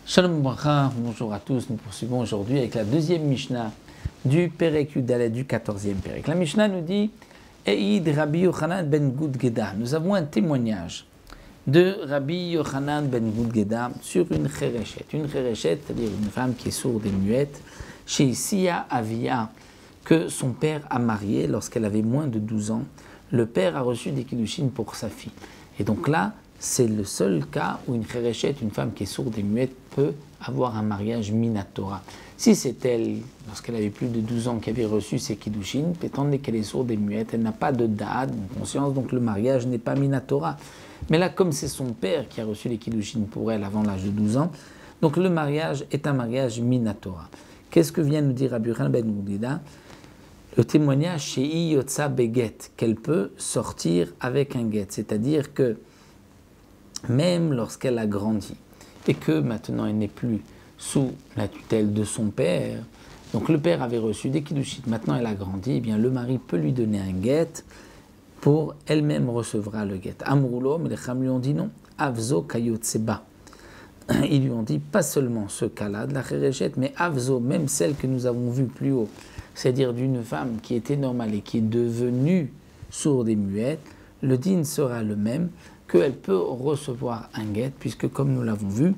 Shalom Bracha, bonjour à tous. Nous poursuivons aujourd'hui avec la deuxième Mishnah du Perek Yudalet du 14e Perek. La Mishnah nous dit Eid Rabbi Yochanan ben Gudgeda. Nous avons un témoignage de Rabbi Yochanan ben Gudgeda sur une Chereshet. Une Chereshet, c'est-à-dire une femme qui est sourde et muette, chez Sia Avia, que son père a marié lorsqu'elle avait moins de 12 ans. Le père a reçu des kiddushin pour sa fille. Et donc là, c'est le seul cas où une Chereshet, une femme qui est sourde et muette, peut avoir un mariage minatora. Si c'est elle, lorsqu'elle avait plus de 12 ans, qui avait reçu ses kiddushin, étant donné qu'elle est sourde et muette, elle n'a pas de da'at, de conscience, donc le mariage n'est pas minatora. Mais là, comme c'est son père qui a reçu les kiddushin pour elle avant l'âge de 12 ans, donc le mariage est un mariage minatora. Qu'est-ce que vient nous dire Rabbi Yochanan ben Gudgeda? Le témoignage chez Iyotza Beget, qu'elle peut sortir avec un get, c'est-à-dire que même lorsqu'elle a grandi et que maintenant elle n'est plus sous la tutelle de son père, donc le père avait reçu des kiddushin, maintenant elle a grandi, eh bien le mari peut lui donner un get pour elle-même recevra le get. Amroulo, mais les Chacham lui ont dit non. Avzo kayotseba. Ils lui ont dit pas seulement ce cas-là de la Chereshet, mais Avzo, même celle que nous avons vue plus haut, c'est-à-dire d'une femme qui était normale et qui est devenue sourde et muette, le din sera le même, qu'elle peut recevoir un get, puisque comme nous l'avons vu,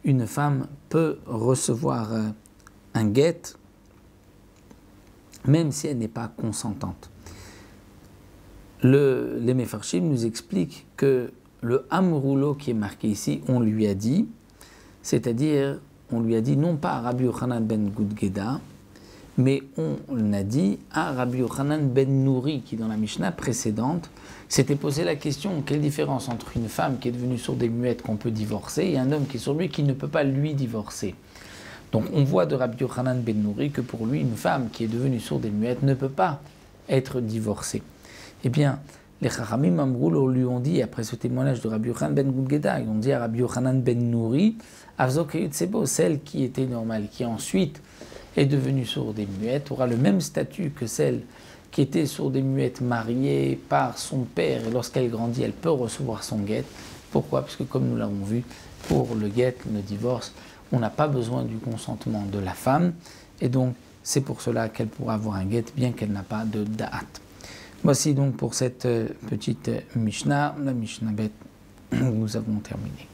une femme peut recevoir un get, même si elle n'est pas consentante. Les Mefarshim nous expliquent que le Amroulo qui est marqué ici, on lui a dit, c'est-à-dire, on lui a dit non pas à Rabbi Yochanan ben Gudgeda, mais on a dit à Rabbi Yochanan ben Nouri, qui dans la Mishnah précédente s'était posé la question, quelle différence entre une femme qui est devenue sourde et muette qu'on peut divorcer et un homme qui est sourd et muet qui ne peut pas lui divorcer. Donc on voit de Rabbi Yochanan ben Nouri que pour lui, une femme qui est devenue sourde et muette ne peut pas être divorcée. Eh bien, les Chachamim Amroulo lui ont dit, après ce témoignage de Rabbi Yochanan ben Gudgeda, ils ont dit à Rabbi Yochanan ben Nouri, Avzo Kayutsebo, celle qui était normale, qui ensuite est devenue sourde et muette, aura le même statut que celle qui était sourde et muette mariée par son père, et lorsqu'elle grandit, elle peut recevoir son guet. Pourquoi? Parce que comme nous l'avons vu, pour le guet, le divorce, on n'a pas besoin du consentement de la femme, et donc c'est pour cela qu'elle pourra avoir un guet, bien qu'elle n'a pas de da'at. Voici donc pour cette petite Mishnah, la Mishnah Bet, nous avons terminé.